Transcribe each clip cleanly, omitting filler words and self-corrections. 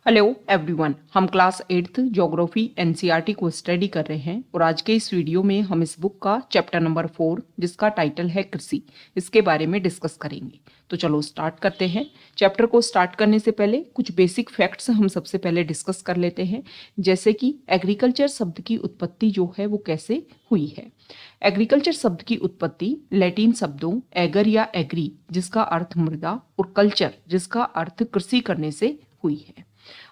Hello everyone, हम class 8th geography NCERT को study कर रहे हैं और आज के इस वीडियो में हम इस बुक का चैप्टर नंबर 4 जिसका टाइटल है कृषि, इसके बारे में डिस्कस करेंगे। तो चलो स्टार्ट करते हैं। चैप्टर को स्टार्ट करने से पहले कुछ बेसिक फैक्ट्स हम सबसे पहले डिस्कस कर लेते हैं, जैसे कि एग्रीकल्चर शब्द की उत्पत्ति जो है वो कैसे हुई है। एग्रीकल्चर शब्द की उत्पत्ति लैटिन शब्दों एगर या एग्री जिसका अर्थ मृदा और कल्चर जिसका अर्थ कृषि करने से हुई है।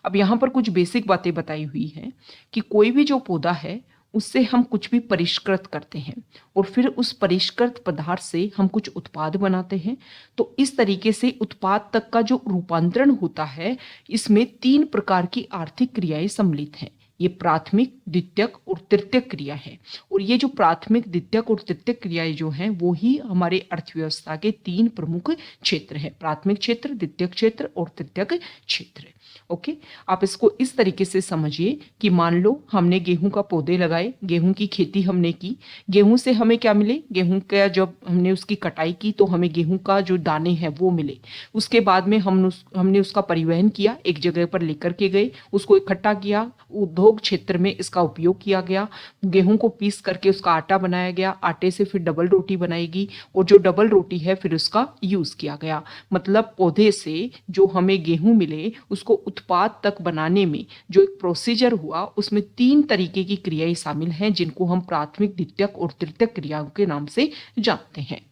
अब यहाँ पर कुछ बेसिक बातें बताई हुई हैं कि कोई भी जो पौधा है उससे हम कुछ भी परिष्कृत करते हैं और फिर उस परिष्कृत पदार्थ से हम कुछ उत्पाद बनाते हैं। तो इस तरीके से उत्पाद तक का जो रूपांतरण होता है, इसमें 3 प्रकार की आर्थिक क्रियाएं सम्मिलित हैं। ये प्राथमिक, द्वितीयक और तृतीयक क्रिया है। और ये जो प्राथमिक, द्वितीयक और तृतीयक क्रियाएं जो हैं वो ही हमारे अर्थव्यवस्था के 3 प्रमुख क्षेत्र हैं। प्राथमिक क्षेत्र, द्वितीयक क्षेत्र और तृतीयक क्षेत्र। ओके, आप इसको इस तरीके से समझिए कि मान लो हमने गेहूं का पौधे लगाए, गेहूं की खेती हमने की, गेहूं से हमें क्या मिले, गेहूं का जब हमने उसकी कटाई की तो हमें गेहूं का जो दाने हैं वो मिले। उसके बाद में हमने उसका परिवहन किया, एक जगह पर लेकर के गए, उसको इकट्ठा किया, उद्योग क्षेत्र में इसका उपयोग किया गया, गेहूं को पीस करके उसका आटा बनाया गया, आटे से फिर डबल रोटी बनाएगी और जो डबल रोटी है फिर उसका यूज किया गया। मतलब पौधे से जो हमें गेहूं मिले उसको उत्पाद तक बनाने में जो एक प्रोसीजर हुआ उसमें 3 तरीके की क्रियाएं शामिल हैं जिनको हम प्राथमिक, द्वितीयक और तृतीयक क्रियाओं के नाम से जानते हैं।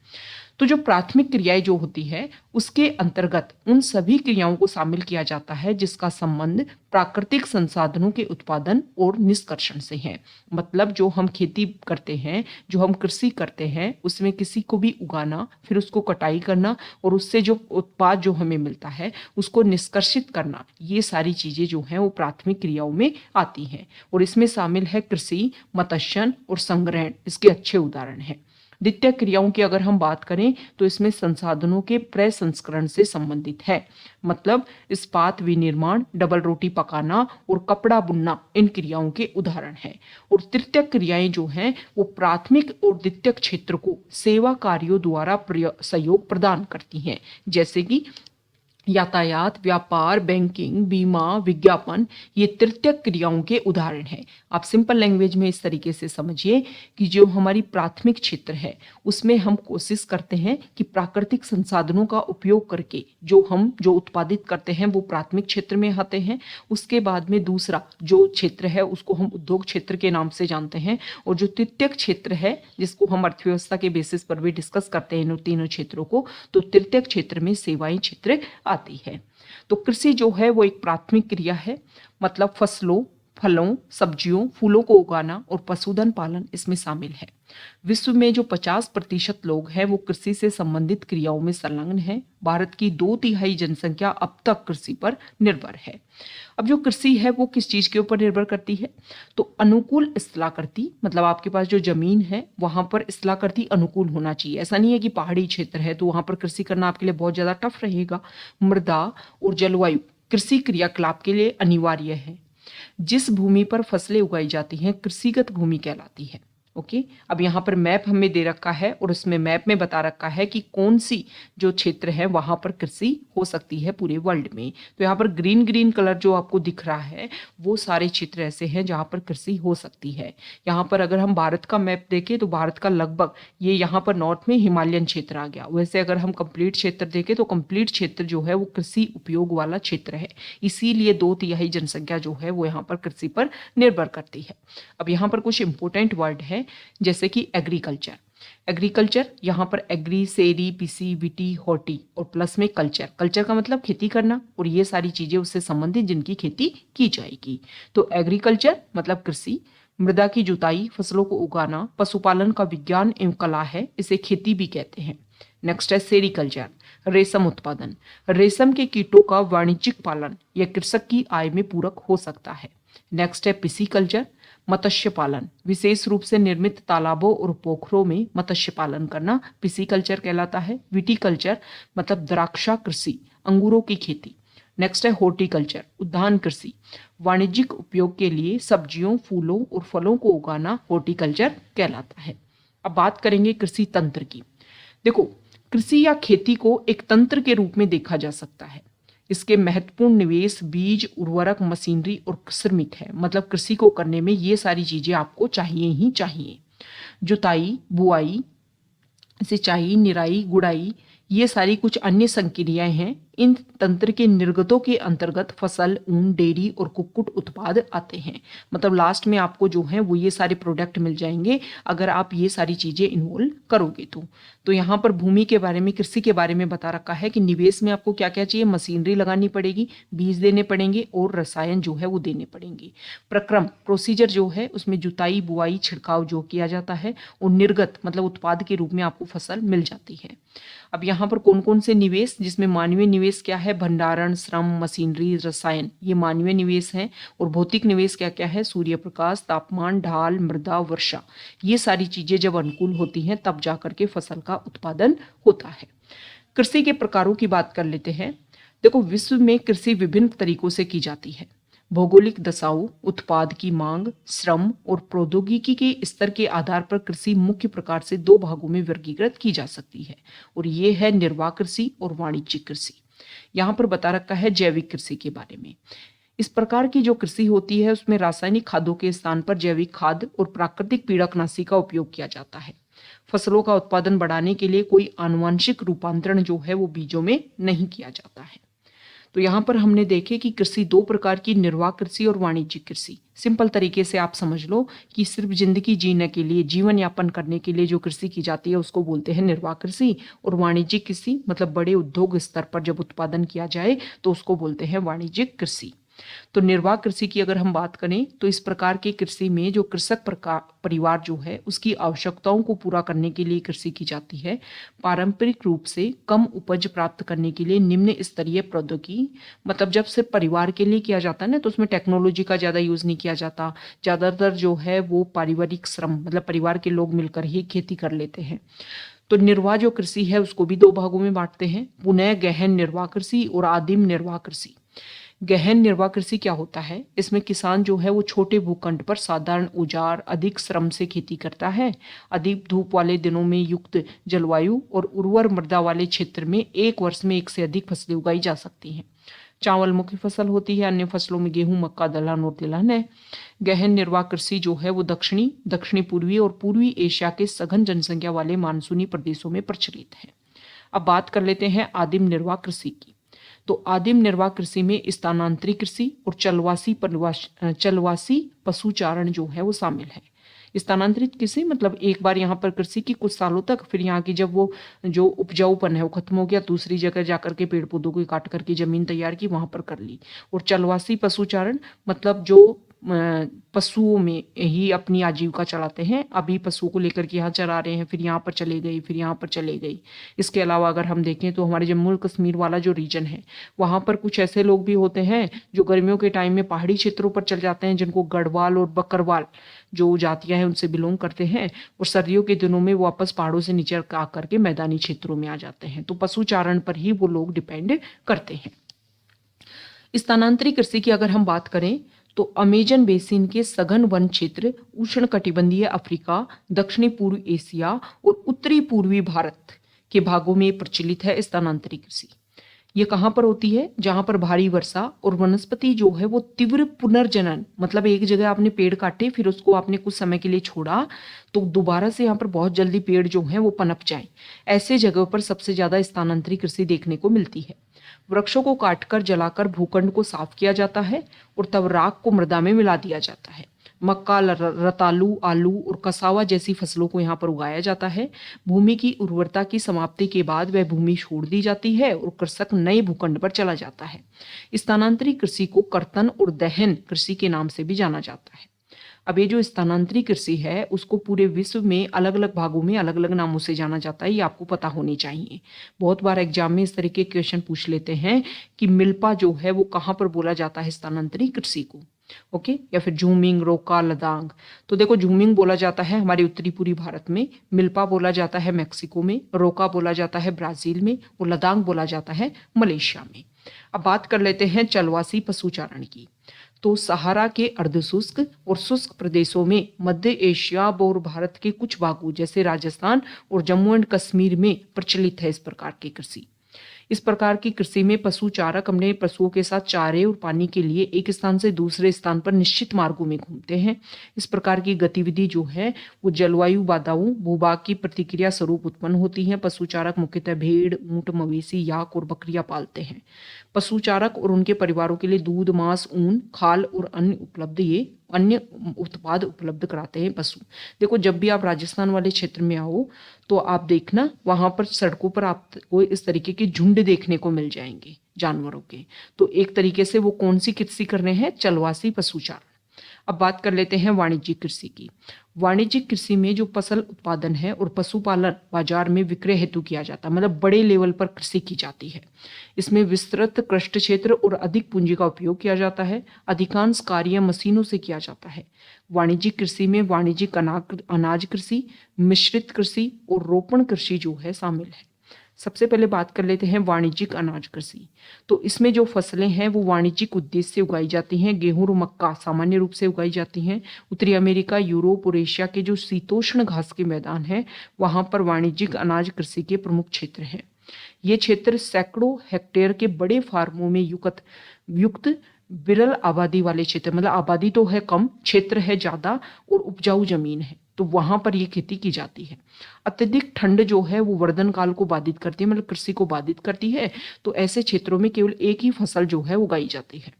तो जो प्राथमिक क्रियाएं जो होती है उसके अंतर्गत उन सभी क्रियाओं को शामिल किया जाता है जिसका संबंध प्राकृतिक संसाधनों के उत्पादन और निष्कर्षण से है। मतलब जो हम खेती करते हैं, जो हम कृषि करते हैं, उसमें किसी को भी उगाना, फिर उसको कटाई करना और उससे जो उत्पाद जो हमें मिलता है उसको निष्कर्षित करना, ये सारी चीजें जो हैं वो प्राथमिक क्रियाओं में आती हैं। और इसमें शामिल है कृषि, मत्स्यन और संग्रहण, इसके अच्छे उदाहरण हैं। द्वितीय क्रियाओं की अगर हम बात करें तो इसमें संसाधनों के प्रसंस्करण से संबंधित है। मतलब इस्पात विनिर्माण, डबल रोटी पकाना और कपड़ा बुनना इन क्रियाओं के उदाहरण हैं। और तृतीय क्रियाएं जो हैं वो प्राथमिक और द्वितीय क्षेत्र को सेवा कार्यों द्वारा सहयोग प्रदान करती हैं, जैसे कि यातायात, व्यापार, बैंकिंग, बीमा, विज्ञापन, ये तृतीय क्रियाओं के उदाहरण हैं। आप सिंपल लैंग्वेज में इस तरीके से समझिए कि जो हमारी प्राथमिक क्षेत्र है उसमें हम कोशिश करते हैं कि प्राकृतिक संसाधनों का उपयोग करके जो उत्पादित करते हैं वो प्राथमिक क्षेत्र में आते हैं। उसके बाद में दूसरा जो क्षेत्र है उसको हम उद्योग क्षेत्र के नाम से जानते हैं। और जो तृतीय क्षेत्र है जिसको हम अर्थव्यवस्था के बेसिस पर भी डिस्कस करते हैं इन तीनों क्षेत्रों को, तो तृतीय क्षेत्र में सेवाएं क्षेत्र आती है। तो कृषि जो है वो एक प्राथमिक क्रिया है। मतलब फसलों, फलों, सब्जियों, फूलों को उगाना और पशुधन पालन इसमें शामिल है। विश्व में जो 50% लोग हैं वो कृषि से संबंधित क्रियाओं में संलग्न हैं। भारत की 2/3 जनसंख्या अब तक कृषि पर निर्भर है। अब जो कृषि है वो किस चीज के ऊपर निर्भर करती है, तो अनुकूल स्थलाकृति, मतलब आपके पास जो जमीन है वहां पर स्थलाकृति अनुकूल होना चाहिए। ऐसा नहीं है कि पहाड़ी क्षेत्र है तो वहां पर कृषि करना आपके लिए बहुत ज्यादा टफ रहेगा। मृदा और जलवायु कृषि क्रियाकलाप के लिए अनिवार्य है। जिस भूमि पर फसलें उगाई जाती हैं कृषिगत भूमि कहलाती है। ओके, अब यहाँ पर मैप हमें दे रखा है और उसमें मैप में बता रखा है कि कौन सी जो क्षेत्र है वहां पर कृषि हो सकती है पूरे वर्ल्ड में। तो यहाँ पर ग्रीन ग्रीन कलर जो आपको दिख रहा है वो सारे क्षेत्र ऐसे हैं जहाँ पर कृषि हो सकती है। यहाँ पर अगर हम भारत का मैप देखें तो भारत का लगभग ये यहाँ पर नॉर्थ में हिमालयन क्षेत्र आ गया। वैसे अगर हम कंप्लीट क्षेत्र देखें तो कंप्लीट क्षेत्र जो है वो कृषि उपयोग वाला क्षेत्र है, इसीलिए 2/3 जनसंख्या जो है वो यहाँ पर कृषि पर निर्भर करती है। अब यहाँ पर कुछ इंपोर्टेंट वर्ड है जैसे कि एग्रीकल्चर। एग्रीकल्चर यहाँ पर एग्री, सेरी, पिसी, विटी, हॉर्टी और प्लस में कल्चर। कल्चर का मतलब खेती करना और ये सारी चीजें उससे संबंधित जिनकी खेती की जाएगी। तो एग्रीकल्चर मतलब कृषि, मृदा की जुताई, फसलों को उगाना, पशुपालन का विज्ञान एवं कला है, इसे खेती भी कहते हैं। नेक्स्ट है सेरीकल्चर, रेशम उत्पादन। रेशम के कीटों का वाणिज्यिक पालन यह कृषक की आय में पूरक हो सकता है। नेक्स्ट है पिसीकल्चर, मत्स्य पालन, विशेष रूप से निर्मित तालाबों और पोखरों में मत्स्य पालन करना पिसीकल्चर कहलाता है। विटीकल्चर मतलब द्राक्षा कृषि, अंगूरों की खेती। नेक्स्ट है हॉर्टिकल्चर, उद्यान कृषि, वाणिज्यिक उपयोग के लिए सब्जियों, फूलों और फलों को उगाना हॉर्टिकल्चर कहलाता है। अब बात करेंगे कृषि तंत्र की। देखो, कृषि या खेती को एक तंत्र के रूप में देखा जा सकता है। इसके महत्वपूर्ण निवेश बीज, उर्वरक, मशीनरी और श्रमिक है। मतलब कृषि को करने में ये सारी चीजें आपको चाहिए ही चाहिए। जुताई, बुआई, सिंचाई, निराई, गुड़ाई, ये सारी कुछ अन्य संक्रियाएं हैं। इन तंत्र के निर्गतों के अंतर्गत फसल, ऊन, डेयरी और कुक्कुट उत्पाद आते हैं। मतलब लास्ट में आपको जो है वो ये सारे प्रोडक्ट मिल जाएंगे अगर आप ये सारी चीजें इन्वॉल्व करोगे तो यहाँ पर भूमि के बारे में, कृषि के बारे में बता रखा है कि निवेश में आपको क्या क्या चाहिए। मशीनरी लगानी पड़ेगी, बीज देने पड़ेंगे और रसायन जो है वो देने पड़ेंगे। प्रक्रम, प्रोसीजर जो है उसमें जुताई, बुआई, छिड़काव जो किया जाता है और निर्गत मतलब उत्पाद के रूप में आपको फसल मिल जाती है। अब यहाँ पर कौन कौन से निवेश, जिसमें मानवीय निवेश क्या है, भंडारण, श्रम, मशीनरी, रसायन, ये मानवीय निवेश है। और भौतिक निवेश क्या क्या है, सूर्य प्रकाश, तापमान, ढाल, मृदा, वर्षा, ये सारी चीजें जब अनुकूल होती हैं तब जाकर के फसल का उत्पादन होता है। कृषि के प्रकारों की बात कर लेते हैं। देखो, विश्व में कृषि विभिन्न तरीकों से की जाती है। भौगोलिक दशाओं, उत्पाद की मांग, श्रम और प्रौद्योगिकी के स्तर के आधार पर कृषि मुख्य प्रकार से दो भागों में वर्गीकृत की जा सकती है और ये है निर्वाह कृषि और वाणिज्यिक कृषि। यहाँ पर बता रखा है जैविक कृषि के बारे में। इस प्रकार की जो कृषि होती है उसमें रासायनिक खादों के स्थान पर जैविक खाद और प्राकृतिक पीड़कनाशी का उपयोग किया जाता है। फसलों का उत्पादन बढ़ाने के लिए कोई आनुवंशिक रूपांतरण जो है वो बीजों में नहीं किया जाता है। तो यहाँ पर हमने देखे कि कृषि दो प्रकार की, निर्वाह कृषि और वाणिज्यिक कृषि। सिंपल तरीके से आप समझ लो कि सिर्फ जिंदगी जीने के लिए, जीवन यापन करने के लिए जो कृषि की जाती है उसको बोलते हैं निर्वाह कृषि। और वाणिज्यिक कृषि मतलब बड़े उद्योग स्तर पर जब उत्पादन किया जाए तो उसको बोलते हैं वाणिज्यिक कृषि। तो निर्वाह कृषि की अगर हम बात करें तो इस प्रकार की कृषि में जो कृषक परिवार जो है उसकी आवश्यकताओं को पूरा करने के लिए कृषि की जाती है। पारंपरिक रूप से कम उपज प्राप्त करने के लिए निम्न स्तरीय प्रौद्योगिकी, मतलब जब सिर्फ परिवार के लिए किया जाता है ना तो उसमें टेक्नोलॉजी का ज़्यादा यूज़ नहीं किया जाता। ज़्यादातर जो है वो पारिवारिक श्रम, मतलब परिवार के लोग मिलकर ही खेती कर लेते हैं। तो निर्वाह जो कृषि है उसको भी दो भागों में बांटते हैं, पुनः गहन निर्वाह कृषि और आदिम निर्वाह कृषि। गहन निर्वाह कृषि क्या होता है, इसमें किसान जो है वो छोटे भूखंड पर साधारण औजार, अधिक श्रम से खेती करता है। अधिक धूप वाले दिनों में युक्त जलवायु और उर्वर मृदा वाले क्षेत्र में एक वर्ष में एक से अधिक फसलें उगाई जा सकती हैं। चावल मुख्य फसल होती है, अन्य फसलों में गेहूं, मक्का, दलहन और तिलहन है। गहन निर्वाह कृषि जो है वो दक्षिणी पूर्वी और पूर्वी एशिया के सघन जनसंख्या वाले मानसूनी प्रदेशों में प्रचलित है। अब बात कर लेते हैं आदिम निर्वाह कृषि की। तो आदिम निर्वाह कृषि में स्थानांतरित कृषि और चलवासी पशुचारण जो है वो शामिल है। स्थानांतरित कृषि मतलब एक बार यहाँ पर कृषि की कुछ सालों तक, फिर यहाँ की जब वो जो उपजाऊपन है वो खत्म हो गया, दूसरी जगह जाकर के पेड़ पौधों को काट करके जमीन तैयार की, वहां पर कर ली। और चलवासी पशुचारण मतलब जो पशुओं में ही अपनी आजीविका चलाते हैं। अभी पशुओं को लेकर के यहाँ चरा रहे हैं, फिर यहाँ पर चले गई, फिर यहाँ पर चले गई। इसके अलावा अगर हम देखें तो हमारे जम्मू और कश्मीर वाला जो रीजन है वहाँ पर कुछ ऐसे लोग भी होते हैं जो गर्मियों के टाइम में पहाड़ी क्षेत्रों पर चल जाते हैं, जिनको गढ़वाल और बकरवाल जो जातियां हैं उनसे बिलोंग करते हैं। और सर्दियों के दिनों में वापस पहाड़ों से नीचे आकर के मैदानी क्षेत्रों में आ जाते हैं। तो पशुचारण पर ही वो लोग डिपेंड करते हैं। स्थानांतरित कृषि की अगर हम बात करें तो अमेजन बेसिन के सघन वन क्षेत्र, उष्ण कटिबंधीय अफ्रीका, दक्षिणी पूर्व एशिया और उत्तरी पूर्वी भारत के भागों में प्रचलित है स्थानांतरित कृषि। ये कहाँ पर होती है, जहां पर भारी वर्षा और वनस्पति जो है वो तीव्र पुनर्जनन, मतलब एक जगह आपने पेड़ काटे फिर उसको आपने कुछ समय के लिए छोड़ा तो दोबारा से यहाँ पर बहुत जल्दी पेड़ जो है वो पनप जाए, ऐसे जगहों पर सबसे ज्यादा स्थानांतरित कृषि देखने को मिलती है। वृक्षों को काटकर जलाकर भूखंड को साफ किया जाता है और तब राख को मृदा में मिला दिया जाता है। मक्का, रतालू, आलू और कसावा जैसी फसलों को यहाँ पर उगाया जाता है। भूमि की उर्वरता की समाप्ति के बाद वह भूमि छोड़ दी जाती है और कृषक नए भूखंड पर चला जाता है। स्थानांतरित कृषि को कर्तन और दहन कृषि के नाम से भी जाना जाता है। अब ये जो स्थानांतरित कृषि है उसको पूरे विश्व में अलग अलग भागों में अलग अलग नामों से जाना जाता है, ये आपको पता होनी चाहिए। बहुत बार एग्जाम में इस तरह के क्वेश्चन पूछ लेते हैं कि मिल्पा जो है वो कहाँ पर बोला जाता है स्थानांतरित कृषि को, ओके, या फिर झूमिंग, रोका, लदांग। तो देखो, झूमिंग बोला जाता है हमारे उत्तरी पूर्वी भारत में, मिल्पा बोला जाता है मैक्सिको में, रोका बोला जाता है ब्राजील में और लदांग बोला जाता है मलेशिया में। अब बात कर लेते हैं चलवासी पशुचारण की। तो सहारा के अर्धशुष्क और शुष्क प्रदेशों में, मध्य एशिया और भारत के कुछ भागों जैसे राजस्थान और जम्मू एंड कश्मीर में प्रचलित है इस प्रकार की कृषि। इस प्रकार की कृषि में पशु चारक अपने पशुओं के साथ चारे और पानी के लिए एक स्थान से दूसरे स्थान पर निश्चित मार्गों में घूमते हैं। इस प्रकार की गतिविधि जो है वो जलवायु बाधाओं भूभाग की प्रतिक्रिया स्वरूप उत्पन्न होती है। पशु चारक मुख्यतः भेड़, ऊंट, मवेशी, याक और बकरियां पालते हैं। पशु चारक और उनके परिवारों के लिए दूध, मांस, ऊन, खाल और अन्य उत्पाद उपलब्ध कराते हैं पशु। देखो, जब भी आप राजस्थान वाले क्षेत्र में आओ तो आप देखना वहां पर सड़कों पर आपको इस तरीके के झुंड देखने को मिल जाएंगे जानवरों के। तो एक तरीके से वो कौन सी कृषि कर रहे हैं? चलवासी पशुचारण। अब बात कर लेते हैं वाणिज्यिक कृषि की। वाणिज्यिक कृषि में जो फसल उत्पादन है और पशुपालन बाजार में विक्रय हेतु किया जाता है, मतलब बड़े लेवल पर कृषि की जाती है। इसमें विस्तृत कृषि क्षेत्र और अधिक पूंजी का उपयोग किया जाता है। अधिकांश कार्य मशीनों से किया जाता है। वाणिज्यिक कृषि में वाणिज्यिक अनाज कृषि, मिश्रित कृषि और रोपण कृषि जो है शामिल है। सबसे पहले बात कर लेते हैं वाणिज्यिक अनाज कृषि। तो इसमें जो फसलें हैं वो वाणिज्यिक उद्देश्य से उगाई जाती हैं। गेहूं और मक्का सामान्य रूप से उगाई जाती हैं। उत्तरी अमेरिका, यूरोप और एशिया के जो शीतोष्ण घास के मैदान हैं वहां पर वाणिज्यिक अनाज कृषि के प्रमुख क्षेत्र हैं। ये क्षेत्र सैकड़ों हेक्टेयर के बड़े फार्मों में युक्त विरल आबादी वाले क्षेत्र, मतलब आबादी तो है कम, क्षेत्र है ज्यादा और उपजाऊ जमीन है, तो वहां पर ये खेती की जाती है। अत्यधिक ठंड जो है वो वर्धन काल को बाधित करती है, मतलब कृषि को बाधित करती है। तो ऐसे क्षेत्रों में केवल एक ही फसल जो है उगाई जाती है।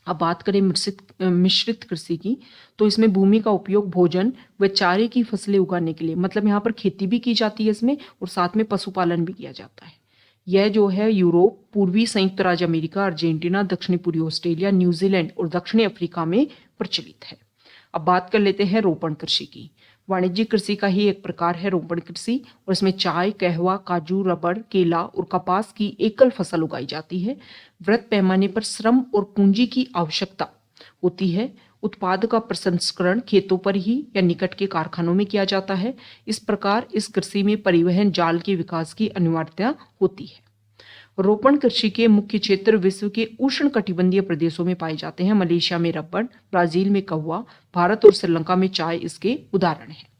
अब बात करें मिश्रित कृषि की, तो इसमें भूमि का उपयोग भोजन व चारे की फसलें उगाने के लिए, मतलब यहाँ पर खेती भी की जाती है इसमें और साथ में पशुपालन भी किया जाता है। यह जो है यूरोप, पूर्वी संयुक्त राज्य अमेरिका, अर्जेंटीना, दक्षिणी पूर्वी ऑस्ट्रेलिया, न्यूजीलैंड और दक्षिणी अफ्रीका में प्रचलित है। अब बात कर लेते हैं रोपण कृषि की। वाणिज्यिक कृषि का ही एक प्रकार है रोपण कृषि, और इसमें चाय, कहवा, काजू, रबड़, केला और कपास की एकल फसल उगाई जाती है। वृहत पैमाने पर श्रम और पूंजी की आवश्यकता होती है। उत्पाद का प्रसंस्करण खेतों पर ही या निकट के कारखानों में किया जाता है। इस प्रकार इस कृषि में परिवहन जाल के विकास की अनिवार्यता होती है। रोपण कृषि के मुख्य क्षेत्र विश्व के उष्ण कटिबंधीय प्रदेशों में पाए जाते हैं। मलेशिया में रबड़, ब्राजील में कहवा, भारत और श्रीलंका में चाय इसके उदाहरण हैं।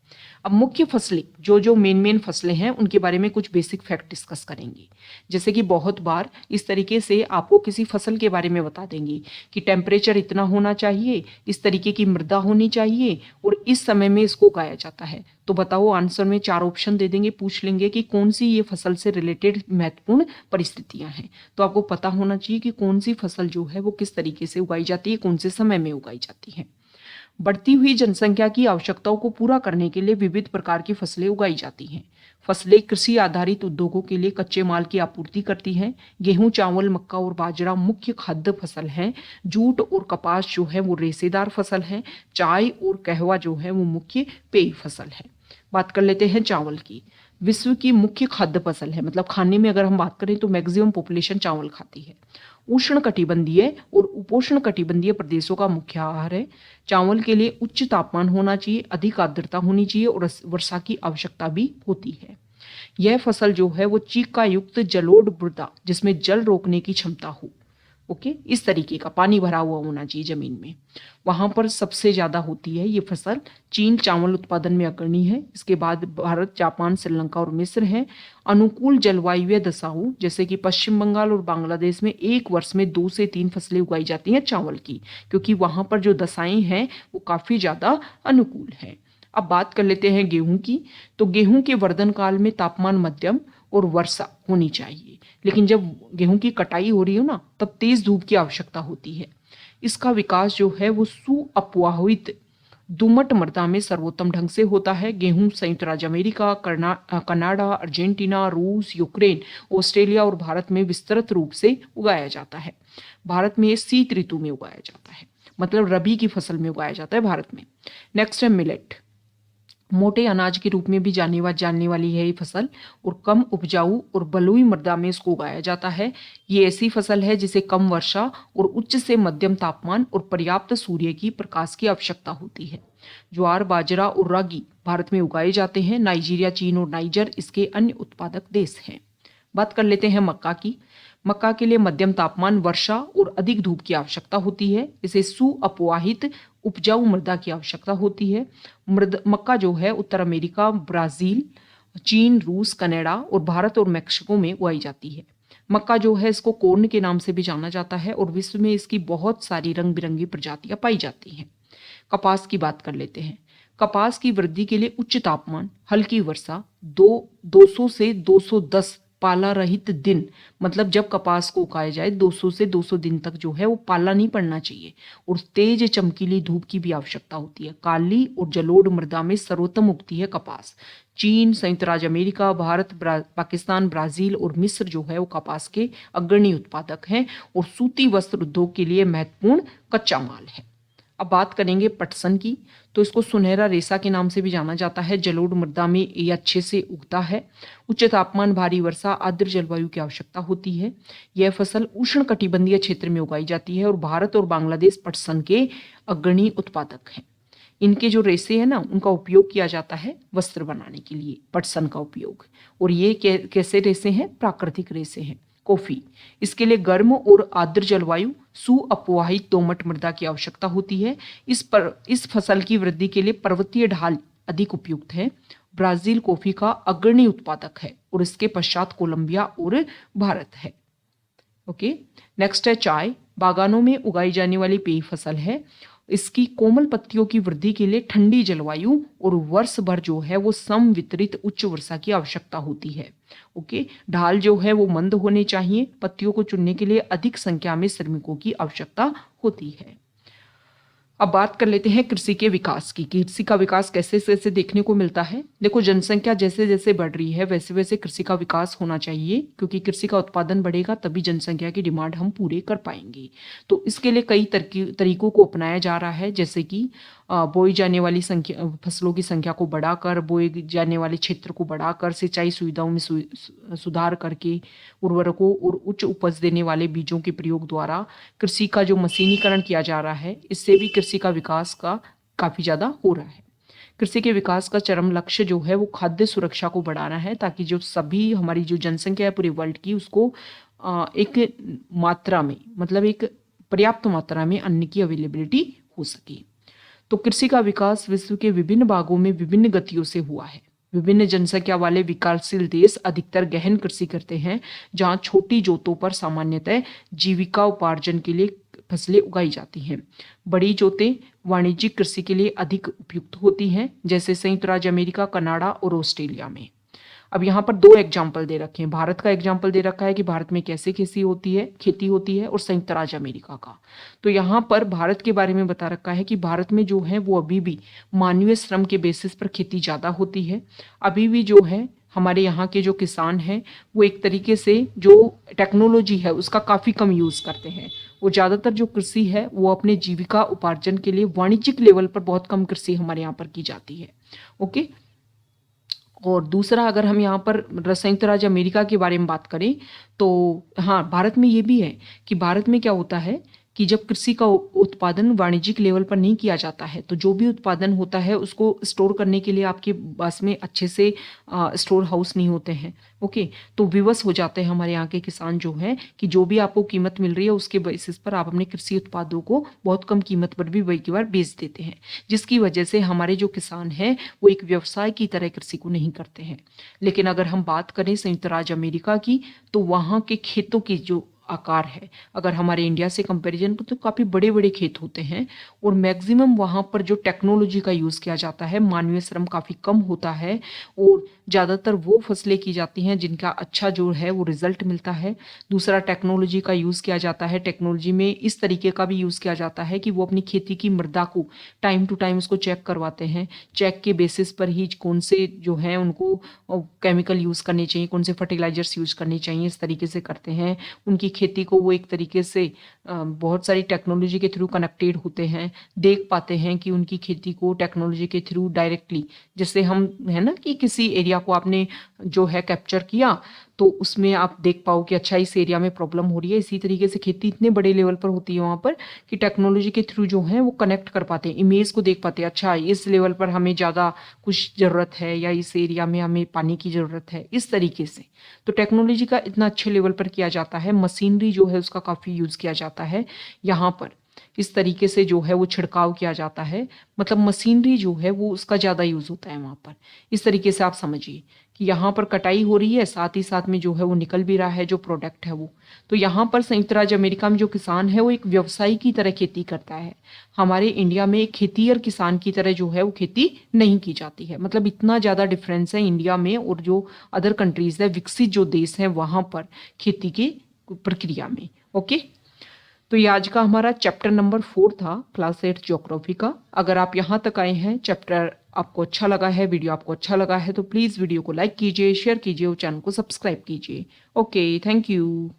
अब मुख्य फसलें जो मेन फसलें हैं उनके बारे में कुछ बेसिक फैक्ट डिस्कस करेंगे। जैसे कि बहुत बार इस तरीके से आपको किसी फसल के बारे में बता देंगे कि टेम्परेचर इतना होना चाहिए, इस तरीके की मृदा होनी चाहिए और इस समय में इसको उगाया जाता है। तो बताओ, आंसर में 4 ऑप्शन दे देंगे, पूछ लेंगे कि कौन सी ये फसल से रिलेटेड महत्वपूर्ण परिस्थितियां हैं। तो आपको पता होना चाहिए कि कौन सी फसल जो है वो किस तरीके से उगाई जाती है, कौन से समय में उगाई जाती है। बढ़ती हुई जनसंख्या की आवश्यकताओं को पूरा करने के लिए विविध प्रकार की फसलें उगाई जाती हैं। फसलें कृषि आधारित उद्योगों के लिए कच्चे माल की आपूर्ति करती हैं। गेहूं, चावल, मक्का और बाजरा मुख्य खाद्य फसल हैं। जूट और कपास जो है वो रेशेदार फसल है। चाय और कहवा जो है वो मुख्य पेय फसल है। बात कर लेते हैं चावल की। विश्व की मुख्य खाद्य फसल है, मतलब खाने में अगर हम बात करें तो मैक्सिमम पॉपुलेशन चावल खाती है। उष्ण कटिबंधीय और उपोष्ण कटिबंधीय प्रदेशों का मुख्य आहार है। चावल के लिए उच्च तापमान होना चाहिए, अधिक आर्द्रता होनी चाहिए और वर्षा की आवश्यकता भी होती है। यह फसल जो है वो चीका युक्त जलोढ़ मृदा जिसमें जल रोकने की क्षमता हो, ओके, इस तरीके का पानी भरा हुआ होना चाहिए जमीन में, वहां पर सबसे ज्यादा होती है ये फसल। चीन चावल उत्पादन में अग्रणी है। इसके बाद भारत, जापान, श्रीलंका और मिस्र हैं। अनुकूल जलवायु दशाओं जैसे कि पश्चिम बंगाल और बांग्लादेश में एक वर्ष में 2 से 3 फसलें उगाई जाती हैं चावल की, क्योंकि वहां पर जो दशाएं हैं वो काफी ज्यादा अनुकूल है। अब बात कर लेते हैं गेहूं की। तो गेहूं के वर्धन काल में तापमान मध्यम और वर्षा होनी चाहिए, लेकिन जब गेहूं की कटाई हो रही हो ना तब तेज धूप की आवश्यकता होती है। इसका विकास जो है वो सुअपवाहित दुमट मृदा में सर्वोत्तम ढंग से होता है। गेहूं संयुक्त राज्य अमेरिका, कनाडा, अर्जेंटीना, रूस, यूक्रेन, ऑस्ट्रेलिया और भारत में विस्तृत रूप से उगाया जाता है। भारत में शीत ऋतु में उगाया जाता है, मतलब रबी की फसल में उगाया जाता है भारत में। नेक्स्ट है मिलेट। मोटे अनाज के रूप में भी जानने वाली है ये फसल, और कम उपजाऊ और बलुई मृदा में इसको उगाया जाता है। ये ऐसी फसल है जिसे कम वर्षा और उच्च से मध्यम तापमान और पर्याप्त सूर्य की प्रकाश की आवश्यकता होती है। ज्वार, बाजरा और रागी भारत में उगाए जाते हैं। नाइजीरिया, चीन और नाइजर इसके अन्य उत्पादक देश हैं। बात कर लेते हैं मक्का की। मक्का के लिए मध्यम तापमान, वर्षा और अधिक धूप की आवश्यकता होती है। इसे सुअपवाहित उपजाऊ मृदा की आवश्यकता होती है। मक्का जो है उत्तर अमेरिका, ब्राजील, चीन, रूस, कनाडा और भारत और मेक्सिको में उगाई जाती है। मक्का जो है इसको कॉर्न के नाम से भी जाना जाता है और विश्व में इसकी बहुत सारी रंग बिरंगी प्रजातियां पाई जाती हैं। कपास की बात कर लेते हैं। कपास की वृद्धि के लिए उच्च तापमान, हल्की वर्षा, 200 से 210 पाला रहित दिन, मतलब जब कपास को उगाया जाए 200 से 200 दिन तक जो है वो पाला नहीं पड़ना चाहिए, और तेज चमकीली धूप की भी आवश्यकता होती है। काली और जलोढ़ मृदा में सर्वोत्तम उगती है कपास। चीन, संयुक्त राज्य अमेरिका, भारत, पाकिस्तान, ब्राजील और मिस्र जो है वो कपास के अग्रणी उत्पादक हैं और सूती वस्त्र उद्योग के लिए महत्वपूर्ण कच्चा माल है। अब बात करेंगे पटसन की, तो इसको सुनहरा रेशा के नाम से भी जाना जाता है। जलोढ़ मृदा में ये अच्छे से उगता है। उच्च तापमान, भारी वर्षा, आर्द्र जलवायु की आवश्यकता होती है। यह फसल उष्ण कटिबंधीय क्षेत्र में उगाई जाती है और भारत और बांग्लादेश पटसन के अग्रणी उत्पादक हैं। इनके जो रेशे हैं ना, उनका उपयोग किया जाता है वस्त्र बनाने के लिए, पटसन का उपयोग। और ये कैसे रेशे हैं? प्राकृतिक रेशे हैं। कॉफी, इसके लिए गर्म और आर्द्र जलवायु, सुअपवाहित दोमट मृदा की आवश्यकता होती है। इस फसल की वृद्धि के लिए पर्वतीय ढाल अधिक उपयुक्त है। ब्राजील कॉफी का अग्रणी उत्पादक है और इसके पश्चात कोलंबिया और भारत है। ओके, नेक्स्ट है चाय। बागानों में उगाई जाने वाली पेय फसल है। इसकी कोमल पत्तियों की वृद्धि के लिए ठंडी जलवायु और वर्ष भर जो है वो समवितरित उच्च वर्षा की आवश्यकता होती है। ओके, ढाल जो है वो मंद होने चाहिए। पत्तियों को चुनने के लिए अधिक संख्या में श्रमिकों की आवश्यकता होती है। अब बात कर लेते हैं कृषि के विकास की। कृषि का विकास कैसे कैसे देखने को मिलता है। देखो, जनसंख्या जैसे जैसे बढ़ रही है वैसे वैसे कृषि का विकास होना चाहिए, क्योंकि कृषि का उत्पादन बढ़ेगा तभी जनसंख्या की डिमांड हम पूरे कर पाएंगे। तो इसके लिए कई तरीकों को अपनाया जा रहा है, जैसे कि बोई जाने वाली फसलों की संख्या को बढ़ाकर, बोए जाने वाले क्षेत्र को बढ़ाकर, सिंचाई सुविधाओं में सुधार करके, उर्वरकों और उच्च उपज देने वाले बीजों के प्रयोग द्वारा कृषि का जो मशीनीकरण किया जा रहा है, इससे भी कृषि का विकास का काफ़ी ज़्यादा हो रहा है। कृषि के विकास का चरम लक्ष्य जो है वो खाद्य सुरक्षा को बढ़ाना है, ताकि जो सभी हमारी जो जनसंख्या है पूरे वर्ल्ड की, उसको एक मात्रा में, मतलब एक पर्याप्त मात्रा में अन्न की अवेलेबिलिटी हो सके। तो कृषि का विकास विश्व के विभिन्न भागों में विभिन्न गतियों से हुआ है। विभिन्न जनसंख्या वाले विकासशील देश अधिकतर गहन कृषि करते हैं, जहां छोटी जोतों पर सामान्यतः जीविका उपार्जन के लिए फसलें उगाई जाती हैं। बड़ी जोतें वाणिज्यिक कृषि के लिए अधिक उपयुक्त होती हैं, जैसे संयुक्त राज्य अमेरिका, कनाडा और ऑस्ट्रेलिया में। अब यहाँ पर दो एग्जाम्पल दे रखे हैं। भारत का एग्जाम्पल दे रखा है कि भारत में कैसे खेती होती है, और संयुक्त राज्य अमेरिका का। तो यहाँ पर भारत के बारे में बता रखा है कि भारत में जो है वो अभी भी मानवीय श्रम के बेसिस पर खेती ज़्यादा होती है। अभी भी जो है हमारे यहाँ के जो किसान हैं वो एक तरीके से जो टेक्नोलॉजी है उसका काफ़ी कम यूज़ करते हैं। वो ज़्यादातर जो कृषि है वो अपने जीविका उपार्जन के लिए वाणिज्यिक लेवल पर बहुत कम कृषि हमारे यहाँ पर की जाती है। ओके, और दूसरा, अगर हम यहाँ पर संयुक्त राज्य अमेरिका के बारे में बात करें तो हाँ, भारत में ये भी है कि भारत में क्या होता है कि जब कृषि का उत्पादन वाणिज्यिक लेवल पर नहीं किया जाता है, तो जो भी उत्पादन होता है उसको स्टोर करने के लिए आपके पास में अच्छे से स्टोर हाउस नहीं होते हैं। ओके, तो विवश हो जाते हैं हमारे यहाँ के किसान जो हैं कि जो भी आपको कीमत मिल रही है उसके बेसिस पर आप अपने कृषि उत्पादों को बहुत कम कीमत पर भी कई बार बेच देते हैं, जिसकी वजह से हमारे जो किसान हैं वो एक व्यवसाय की तरह कृषि को नहीं करते हैं। लेकिन अगर हम बात करें संयुक्त राज्य अमेरिका की, तो वहाँ के खेतों की जो आकार है, अगर हमारे इंडिया से कंपैरिजन तो काफ़ी बड़े बड़े खेत होते हैं, और मैक्सिमम वहाँ पर जो टेक्नोलॉजी का यूज़ किया जाता है, मानवीय श्रम काफ़ी कम होता है, और ज़्यादातर वो फसलें की जाती हैं जिनका अच्छा जो है वो रिजल्ट मिलता है। दूसरा, टेक्नोलॉजी का यूज़ किया जाता है। टेक्नोलॉजी में इस तरीके का भी यूज़ किया जाता है कि वो अपनी खेती की मृदा को टाइम टू टाइम उसको चेक करवाते हैं। चेक के बेसिस पर ही कौन से जो है उनको केमिकल यूज़ करने चाहिए, कौन से फर्टिलाइजर्स यूज़ करने चाहिए, इस तरीके से करते हैं। उनकी खेती को वो एक तरीके से बहुत सारी टेक्नोलॉजी के थ्रू कनेक्टेड होते हैं, देख पाते हैं कि उनकी खेती को टेक्नोलॉजी के थ्रू डायरेक्टली, जैसे हम है ना कि किसी एरिया को आपने जो है कैप्चर किया तो उसमें आप देख पाओ कि अच्छा इस एरिया में प्रॉब्लम हो रही है। इसी तरीके से खेती इतने बड़े लेवल पर होती है वहाँ पर कि टेक्नोलॉजी के थ्रू जो है वो कनेक्ट कर पाते हैं, इमेज को देख पाते हैं, अच्छा इस लेवल पर हमें ज़्यादा कुछ ज़रूरत है या इस एरिया में हमें पानी की ज़रूरत है, इस तरीके से। तो टेक्नोलॉजी का इतना अच्छे लेवल पर किया जाता है। मशीनरी जो है उसका काफ़ी यूज़ किया जाता है यहाँ पर, इस तरीके से जो है वो छिड़काव किया जाता है, मतलब मशीनरी जो है वो उसका ज़्यादा यूज़ होता है वहाँ पर। इस तरीके से आप समझिए कि यहाँ पर कटाई हो रही है, साथ ही साथ में जो है वो निकल भी रहा है जो प्रोडक्ट है वो। तो यहाँ पर संयुक्त राज्य अमेरिका में जो किसान है वो एक व्यवसायी की तरह खेती करता है। हमारे इंडिया में एक खेतीहर किसान की तरह जो है वो खेती नहीं की जाती है। मतलब इतना ज़्यादा डिफरेंस है इंडिया में और जो अदर कंट्रीज है, विकसित जो देश हैं वहाँ पर खेती की प्रक्रिया में। ओके, तो ये आज का हमारा चैप्टर नंबर 4 था क्लास 8 ज्योग्राफी का। अगर आप यहाँ तक आए हैं, चैप्टर आपको अच्छा लगा है, वीडियो आपको अच्छा लगा है, तो प्लीज़ वीडियो को लाइक कीजिए, शेयर कीजिए और चैनल को सब्सक्राइब कीजिए। Okay, thank you.